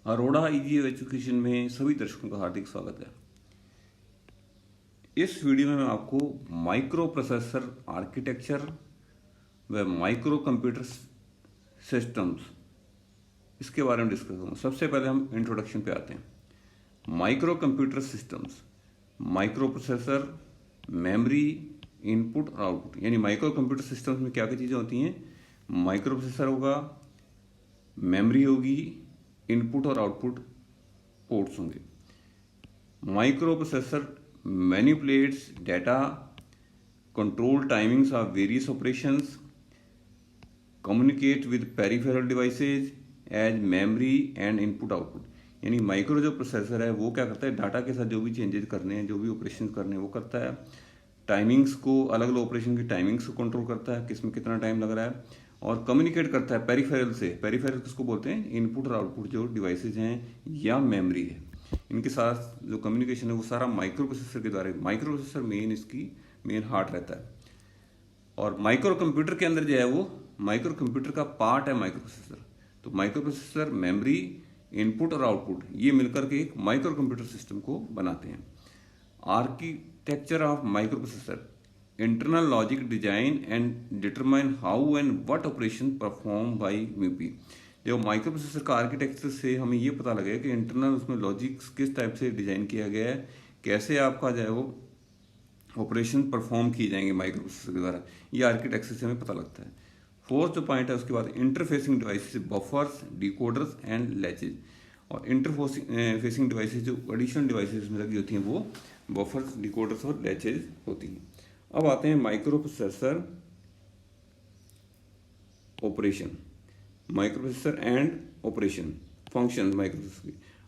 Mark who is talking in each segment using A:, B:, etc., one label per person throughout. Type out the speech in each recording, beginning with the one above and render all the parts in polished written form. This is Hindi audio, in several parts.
A: अरोड़ा इजी एजुकेशन में सभी दर्शकों का हार्दिक स्वागत है। इस वीडियो में मैं आपको माइक्रो प्रोसेसर आर्किटेक्चर व माइक्रो कंप्यूटर सिस्टम्स इसके बारे में डिस्कस करूँगा। सबसे पहले हम इंट्रोडक्शन पे आते हैं। Micro computer systems, micro processor, memory, input और आउटपुट। यानी माइक्रो कंप्यूटर सिस्टम्स में क्या क्या चीज़ें होती हैं? माइक्रो प्रोसेसर होगा, मेमोरी होगी, इनपुट और आउटपुट पोर्ट्स होंगे। Micro processor manipulates data, control timings of various operations, communicate with peripheral devices as memory and input output. यानी माइक्रो जो प्रोसेसर है वो क्या करता है? डाटा के साथ जो भी चेंजेस करने हैं, जो भी ऑपरेशन करने हैं वो करता है। टाइमिंग्स को, अलग अलग ऑपरेशन की टाइमिंग्स को कंट्रोल करता है, किसमें कितना टाइम लग रहा है, और कम्युनिकेट करता है पेरिफेरल से। पेरिफेरल किसको बोलते हैं? इनपुट और आउटपुट जो डिवाइसेज हैं या मेमोरी है, इनके साथ जो कम्युनिकेशन है वो सारा माइक्रो प्रोसेसर के द्वारा। माइक्रो प्रोसेसर मेन हार्ट रहता है। और माइक्रो कंप्यूटर के अंदर जो है वो माइक्रो कंप्यूटर का पार्ट है माइक्रो प्रोसेसर। तो माइक्रो प्रोसेसर, मेमोरी, इनपुट और आउटपुट ये मिलकर के एक माइक्रो कंप्यूटर सिस्टम को बनाते हैं। Architecture of microprocessor, internal logic design and determine how and what operation perform by mu P. जब माइक्रो प्रोसेसर का आर्किटेक्चर से हमें ये पता लगेगा कि इंटरनल उसमें लॉजिक्स किस टाइप से डिजाइन किया गया है, कैसे आपका जो है वो ऑपरेशन परफॉर्म किए जाएंगे माइक्रो प्रोसेसर के द्वारा। ये आर्किटेक्चर से हमें पता लगता है। फोर्थ जो पॉइंट है उसके बाद interfacing devices, buffers, decoders and latches. और इंटरफेसिंग डिवाइसेज जो एडिशनल डिवाइसेज में लगी होती हैं वो बफर्स, डिकोडर्स और लैचेज होती हैं। अब आते हैं micro processor operation, micro processor and operation function.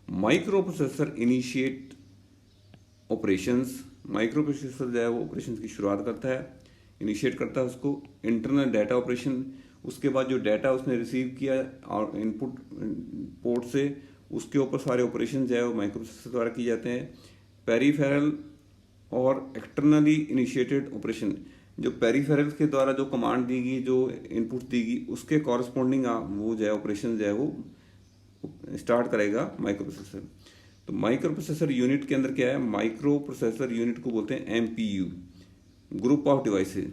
A: Micro processor initiate operations. Micro processor जो है वो ऑपरेशन की शुरुआत करता है, इनिशिएट करता है उसको। इंटरनल डाटा ऑपरेशन, उसके बाद जो डाटा उसने रिसीव किया और इनपुट पोर्ट से, उसके ऊपर सारे ऑपरेशन जो है वो माइक्रो प्रोसेसर द्वारा किए जाते हैं। पेरिफेरल और एक्सटर्नली इनिशिएटेड ऑपरेशन, जो पेरिफेरल के द्वारा जो कमांड दी गई, जो इनपुट दी गई, उसके कॉरस्पॉन्डिंग वो जो है ऑपरेशन जो है वो स्टार्ट करेगा माइक्रो प्रोसेसर। तो माइक्रो प्रोसेसर यूनिट के अंदर क्या है? माइक्रो प्रोसेसर यूनिट को बोलते हैं MPU, group of devices.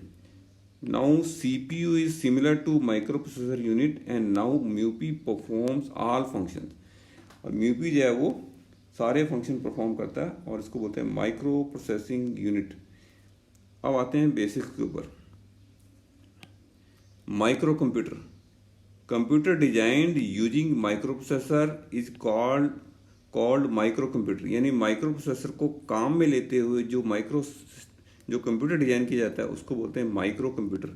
A: Now CPU is similar to micro processor unit and now mu P performs all functions. और म्यूपी जो है वो सारे फंक्शन परफॉर्म करता है और इसको बोलते हैं माइक्रो प्रोसेसिंग यूनिट। अब आते हैं बेसिक्स के ऊपर। Micro computer, computer designed using micro processor is called micro computer. यानी माइक्रो प्रोसेसर को काम में लेते हुए जो कंप्यूटर डिजाइन किया जाता है उसको बोलते हैं micro computer.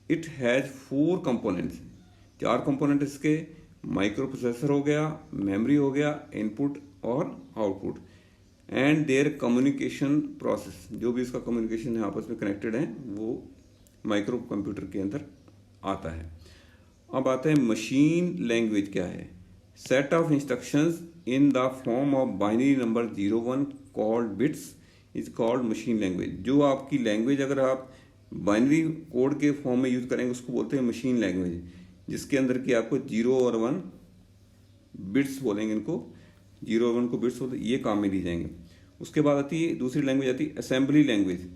A: It has 4 components, 4 component इसके। माइक्रो प्रोसेसर हो गया, मेमोरी हो गया, इनपुट और output, and there communication process. जो भी इसका कम्युनिकेशन है, आपस में कनेक्टेड है, वो माइक्रो कंप्यूटर के अंदर आता है। अब आता है मशीन लैंग्वेज क्या है? Set of instructions in the form of binary number 01 called bits is called machine language. जो आपकी लैंग्वेज अगर आप बाइनरी कोड के फॉर्म में यूज करेंगे उसको बोलते हैं मशीन लैंग्वेज, जिसके अंदर की आपको 0 और 1 बिट्स बोलेंगे, इनको 0 और 1 को बिट्स बोलते, ये काम में ली जाएंगे। उसके बाद आती है दूसरी लैंग्वेज, आती है assembly language.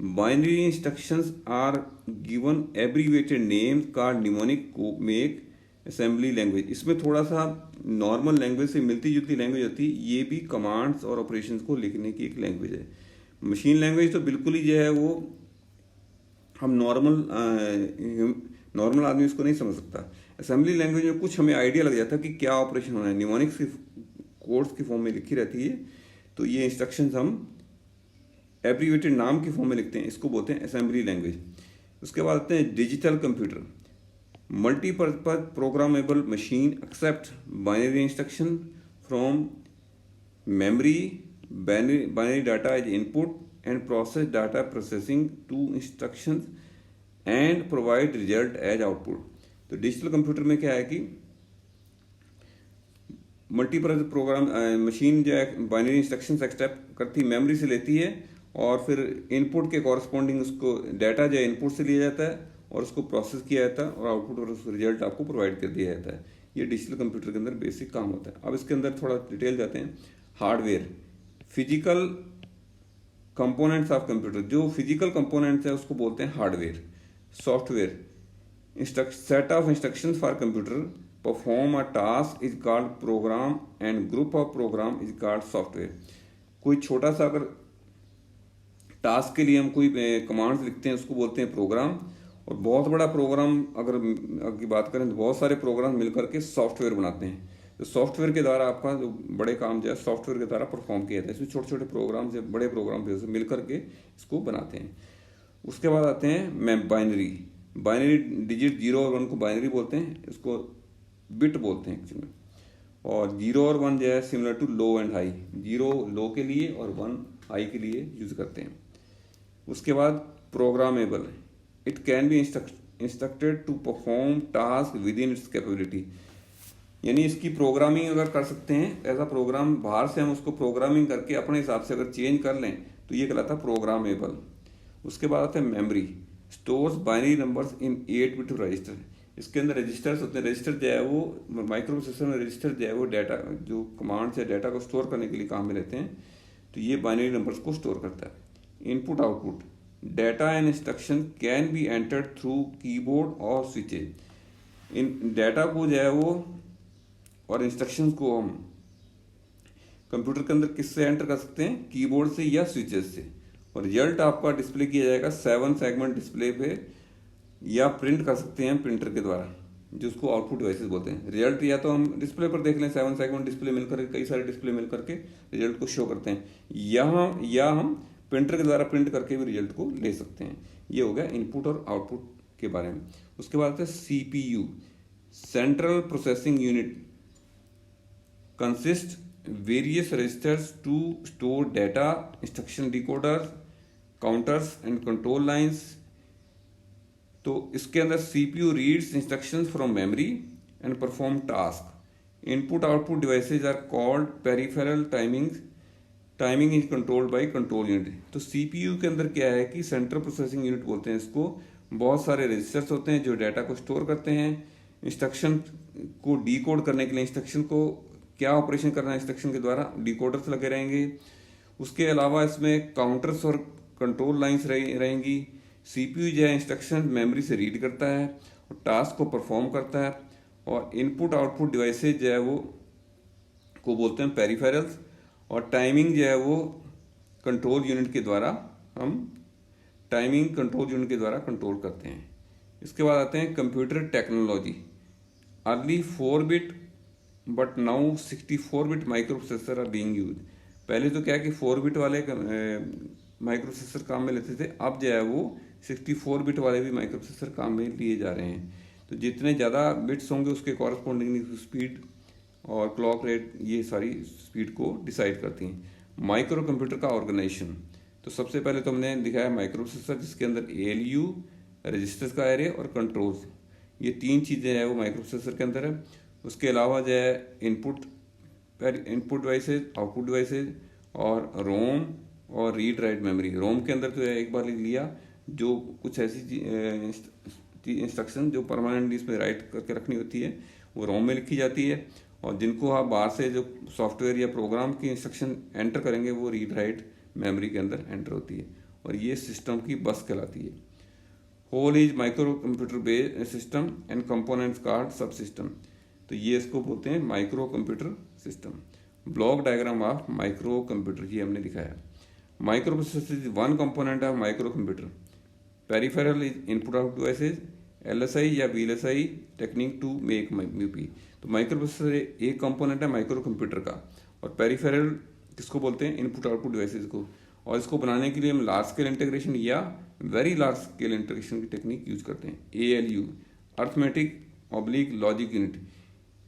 A: Binary instructions are given abbreviated names called mnemonic make assembly language. इसमें थोड़ा सा नॉर्मल लैंग्वेज से मिलती जुलती लैंग्वेज होती है। ये भी कमांड्स और ऑपरेशंस को लिखने की एक लैंग्वेज है। मशीन लैंग्वेज तो बिल्कुल ही जो है वो हम नॉर्मल आदमी इसको नहीं समझ सकता। असेंबली लैंग्वेज में कुछ हमें आइडिया लग जाता है कि क्या ऑपरेशन होना है, निमोनिक्स की कोड्स की फॉर्म में लिखी रहती है। तो ये इंस्ट्रक्शंस हम एब्रीवेटेड नाम की फॉर्म में लिखते हैं, इसको बोलते हैं असेंबली लैंग्वेज। उसके बाद आते हैं digital computer, multipurpose programmable machine accept binary instruction from memory, binary data as input and process data processing to instructions and provide result as output. तो डिजिटल कंप्यूटर में क्या है कि मल्टीपर्पज प्रोग्राम मशीन जो है बाइनरी इंस्ट्रक्शंस एक्सेप्ट करती, मेमोरी से लेती है और फिर इनपुट के कॉरस्पॉन्डिंग उसको डाटा जो है इनपुट से लिया जाता है और उसको प्रोसेस किया जाता है और आउटपुट और उसका रिजल्ट आपको प्रोवाइड कर दिया जाता है। ये डिजिटल कंप्यूटर के अंदर बेसिक काम होता है। अब इसके अंदर थोड़ा डिटेल जाते हैं। Hardware, physical components of computer, जो फिजिकल कंपोनेंट्स है उसको बोलते हैं hardware. Software, set of instructions for computer perform a task is called program and group of program is called software. कोई छोटा सा अगर टास्क के लिए हम कोई कमांड्स लिखते हैं उसको बोलते हैं प्रोग्राम, और बहुत बड़ा प्रोग्राम अगर की बात करें तो बहुत सारे प्रोग्राम मिलकर के सॉफ्टवेयर बनाते हैं। तो सॉफ्टवेयर के द्वारा आपका जो बड़े काम जो है सॉफ्टवेयर के द्वारा परफॉर्म किया जाता है। इसमें छोटे छोटे प्रोग्राम से बड़े प्रोग्राम से मिल करके इसको बनाते हैं। उसके बाद आते हैं बाइनरी। बाइनरी डिजिट 0 और 1 को बाइनरी बोलते हैं, इसको बिट बोलते हैं एक्चुअली। और 0 और 1 जो है similar to low and high, 0 low के लिए और 1 हाई के लिए यूज करते हैं। उसके बाद programmable, it can be instructed to perform task within its capability, यानी इसकी प्रोग्रामिंग अगर कर सकते हैं, ऐसा प्रोग्राम बाहर से हम उसको प्रोग्रामिंग करके अपने हिसाब से अगर चेंज कर लें तो ये कहलाता है प्रोग्रामेबल। उसके बाद आता है memory, stores binary numbers in 8 bit register. इसके अंदर रजिस्टर्स होते हैं। रजिस्टर जो है वो माइक्रो प्रोसेसर में रजिस्टर जो है वो डाटा, जो कमांड्स या डाटा को स्टोर करने के लिए काम में लेते हैं, तो ये बाइनरी नंबर्स को स्टोर करता है। Input output, data and instruction can be entered through keyboard और स्विचेज। इन डाटा को जो है वो और इंस्ट्रक्शंस को हम कंप्यूटर के अंदर किससे एंटर कर सकते हैं, कीबोर्ड से या स्विचेस से। और रिजल्ट आपका डिस्प्ले किया जाएगा 7 सेगमेंट डिस्प्ले पे, या प्रिंट कर सकते हैं प्रिंटर के द्वारा, जिसको आउटपुट डिवाइसेस बोलते हैं। रिजल्ट या तो हम डिस्प्ले पर देख लें, 7 सेगमेंट डिस्प्ले मिलकर कई सारे डिस्प्ले मिलकर के रिजल्ट को शो करते हैं, या हम प्रिंटर के द्वारा प्रिंट करके भी रिजल्ट को ले सकते हैं। ये हो गया इनपुट और आउटपुट के बारे में। उसके बाद आता है CPU, central processing unit, consist various registers to store data, instruction decoder, counters and control lines. तो इसके अंदर CPU reads instructions from memory and perform task. Input output devices are called peripheral timing is controlled by control unit. तो CPU के अंदर क्या है कि सेंट्रल प्रोसेसिंग यूनिट बोलते हैं इसको। बहुत सारे रजिस्टर्स होते हैं जो डाटा को स्टोर करते हैं। इंस्ट्रक्शन को डिकोड करने के लिए, इंस्ट्रक्शन को क्या ऑपरेशन करना है इंस्ट्रक्शन के द्वारा, डिकोडर्स लगे रहेंगे। उसके अलावा इसमें काउंटर्स और कंट्रोल लाइंस रहेंगी। CPU जो है इंस्ट्रक्शन मेमोरी से रीड करता है और टास्क को परफॉर्म करता है। और इनपुट आउटपुट डिवाइसेज जो है वो को बोलते हैं पेरिफेरल्स। और टाइमिंग जो है वो कंट्रोल यूनिट के द्वारा कंट्रोल करते हैं। इसके बाद आते हैं computer technology. Early 4 bit but now 64 bit micro processor are being use. पहले तो क्या है कि 4 बिट वाले माइक्रो प्रोसेसर काम में लेते थे, अब जो है वो 64 बिट वाले भी माइक्रो प्रोसेसर काम में लिए जा रहे हैं। तो जितने ज़्यादा बिट्स होंगे उसके कॉरस्पॉन्डिंग स्पीड और क्लॉक रेट, ये सारी स्पीड को डिसाइड करती हैं। माइक्रो कंप्यूटर का ऑर्गेनाइजेशन, तो सबसे पहले तो हमने दिखाया माइक्रो प्रोसेसर, जिसके अंदर ALU, रजिस्टर्स का एरे और कंट्रोल्स, ये 3 चीज़ें हैं वो माइक्रो प्रोसेसर के अंदर है। उसके अलावा जो है इनपुट डिवाइसेज, आउटपुट डिवाइसेज और रोम और रीड राइट मेमोरी। रोम के अंदर तो एक बार लिख लिया, जो कुछ ऐसी इंस्ट्रक्शन जो परमानेंटली इसमें राइट करके रखनी होती है वो रोम में लिखी जाती है। और जिनको आप बाहर से जो सॉफ्टवेयर या प्रोग्राम की इंस्ट्रक्शन एंटर करेंगे वो रीड राइट मेमोरी के अंदर एंटर होती है। और ये सिस्टम की बस कहलाती है। Whole is micro computer based system and components card subsystem. तो ये इसको बोलते हैं micro computer system. Block diagram of micro computer, ये हमने दिखाया। Micro processor is one component of micro computer. Peripheral is input out devices, LSI या VLSI technique to make MIPI। तो माइक्रो प्रोसेसर एक कंपोनेंट है माइक्रो कंप्यूटर का। और पेरिफेरल किसको बोलते हैं, इनपुट आउटपुट डिवाइसेज को। और इसको बनाने के लिए हम लार्ज स्केल इंटीग्रेशन या वेरी लार्ज स्केल इंटीग्रेशन की टेक्निक यूज करते हैं। ALU, arithmetic oblique logic unit,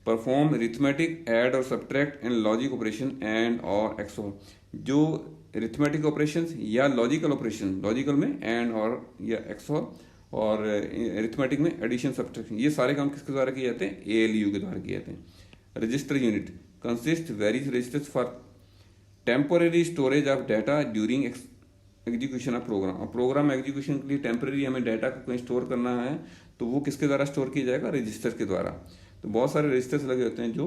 A: perform arithmetic add और subtract and logic operation and और XOR। जो अरिथमेटिक ऑपरेशन या लॉजिकल ऑपरेशन, लॉजिकल में एंड और या XOR, और अरिथमेटिक में एडिशन सब्ट्रैक्शन, ये सारे काम किसके द्वारा किए जाते हैं, ALU के द्वारा किए जाते हैं। Register unit consist various registers for temporary storage of data during execution of program. Program execution के लिए टेम्पररी हमें डाटा को कहीं स्टोर करना है तो वो किसके द्वारा स्टोर किया जाएगा, रजिस्टर के द्वारा। तो बहुत सारे रजिस्टर्स लगे होते हैं जो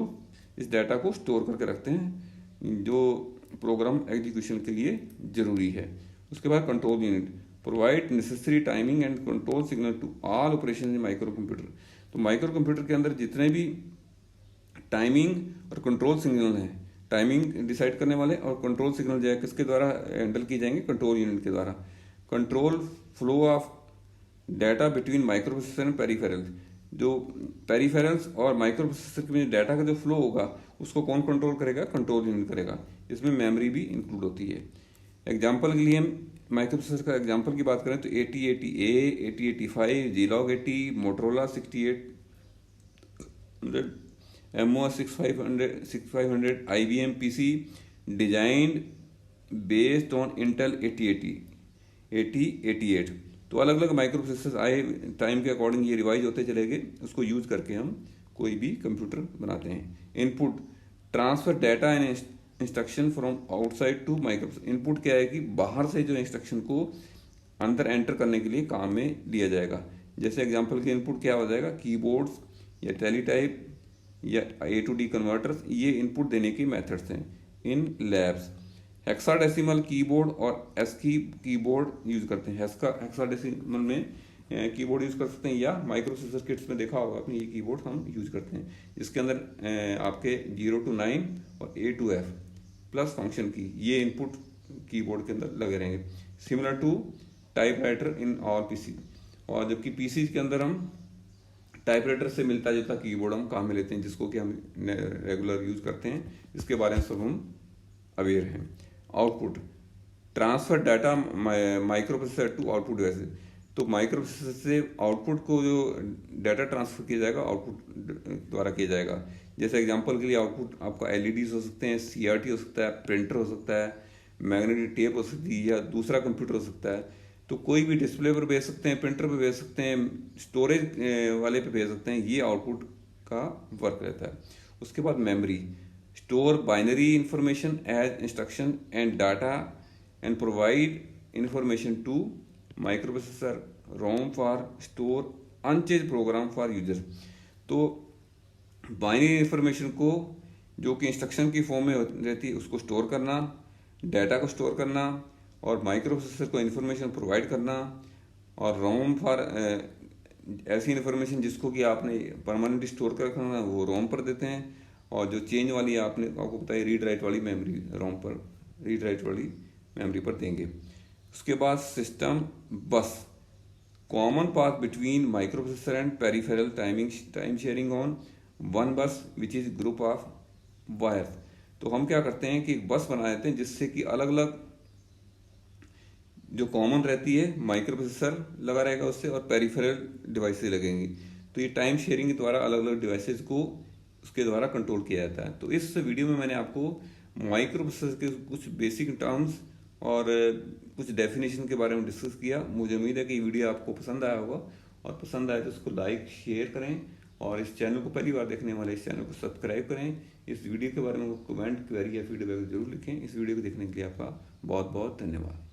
A: इस डाटा को स्टोर करके रखते हैं, जो प्रोग्राम एग्जीक्यूशन के लिए ज़रूरी है। उसके बाद control unit provide necessary timing and control signal to all operation in micro computer. तो माइक्रो कंप्यूटर के अंदर जितने भी टाइमिंग और कंट्रोल सिग्नल हैं, टाइमिंग डिसाइड करने वाले और कंट्रोल सिग्नल जो है किसके द्वारा हैंडल किए जाएंगे, कंट्रोल यूनिट के द्वारा। Control flow of data between microprocessor and peripherals, जो पेरिफेरल्स और माइक्रो प्रोसेसर के बीच डाटा का जो फ्लो होगा उसको कौन कंट्रोल करेगा, कंट्रोल यूनिट करेगा। इसमें मेमोरी भी इंक्लूड होती है। एग्जाम्पल के लिए हम माइक्रो प्रोसेसर का एग्जाम्पल की बात करें तो 8080A, 8085, Zilog 80, Motorola 6800, MOS 6500, IBM PC designed based on Intel 8088। तो अलग अलग माइक्रो प्रोसेसर आए, टाइम के अकॉर्डिंग ये रिवाइज होते चले गए, उसको यूज करके हम कोई भी कंप्यूटर बनाते हैं। Input transfer data and instruction from outside to micro. Input क्या है कि बाहर से जो इंस्ट्रक्शन को अंदर एंटर करने के लिए काम में लिया जाएगा। जैसे एग्जांपल के इनपुट क्या हो जाएगा, कीबोर्ड्स या टेलीटाइप या A to D कन्वर्टर्स, ये इनपुट देने के मेथड्स हैं इन लैब्स। हेक्साडेसिमल कीबोर्ड और ASCII कीबोर्ड यूज करते हैं। हेक्साडेसिमल में कीबोर्ड यूज कर सकते हैं, या माइक्रो प्रोसेसर किट्स में देखा होगा आपने, ये कीबोर्ड हम यूज करते हैं। इसके अंदर आपके 0 to 9 और A to F plus function की, ये इनपुट कीबोर्ड के अंदर लगे रहेंगे। Similar to typewriter in all PC। और जबकि PC के अंदर हम टाइपराइटर से मिलता जुलता कीबोर्ड हम काम में लेते हैं, जिसको कि हम रेगुलर यूज करते हैं। इसके बारे में सब हम अवेयर हैं। Output transfer data micro processor to output devices. तो माइक्रो प्रोसेसर से आउटपुट को जो डाटा ट्रांसफर किया जाएगा आउटपुट द्वारा किया जाएगा। जैसे एग्जांपल के लिए आउटपुट आपका LEDs हो सकते हैं, CRT हो सकता है, प्रिंटर हो सकता है, मैग्नेटिक टेप हो सकती है, या दूसरा कंप्यूटर हो सकता है। तो कोई भी डिस्प्ले पर भेज सकते हैं, प्रिंटर पर भेज सकते हैं, स्टोरेज वाले पे भेज सकते हैं, ये आउटपुट का वर्क रहता है। उसके बाद memory store binary information as instruction and data and provide information to micro processor. ROM for store unchange program for user. तो बाइनरी इंफॉर्मेशन को जो कि इंस्ट्रक्शन की फॉर्म में रहती है उसको स्टोर करना, डाटा को स्टोर करना, और माइक्रो प्रोसेसर को इन्फॉर्मेशन प्रोवाइड करना। और रोम फॉर ऐसी इन्फॉर्मेशन जिसको कि आपने परमानेंटली स्टोर कर रखना, वो रोम पर देते हैं। और जो चेंज वाली आपको बताया रीड राइट वाली मेमोरी, रोम पर रीड राइट वाली मेमोरी पर देंगे। उसके बाद system bus common path between microprocessor and peripheral time sharing on one bus which is group of wires. तो हम क्या करते हैं कि एक बस बना देते हैं जिससे कि अलग अलग जो कॉमन रहती है, माइक्रो प्रोसेसर लगा रहेगा उससे और पेरिफेरल डिवाइसेस लगेंगी। तो ये टाइम शेयरिंग के द्वारा अलग अलग डिवाइसेस को उसके द्वारा कंट्रोल किया जाता है। तो इस वीडियो में मैंने आपको माइक्रो प्रोसेसर के कुछ बेसिक टर्म्स और कुछ डेफिनेशन के बारे में डिस्कस किया। मुझे उम्मीद है कि ये वीडियो आपको पसंद आया होगा, और पसंद आए तो उसको लाइक शेयर करें, और इस चैनल को पहली बार देखने वाले इस चैनल को सब्सक्राइब करें। इस वीडियो के बारे में कमेंट, क्वेरी या फीडबैक जरूर लिखें। इस वीडियो को देखने के लिए आपका बहुत बहुत धन्यवाद।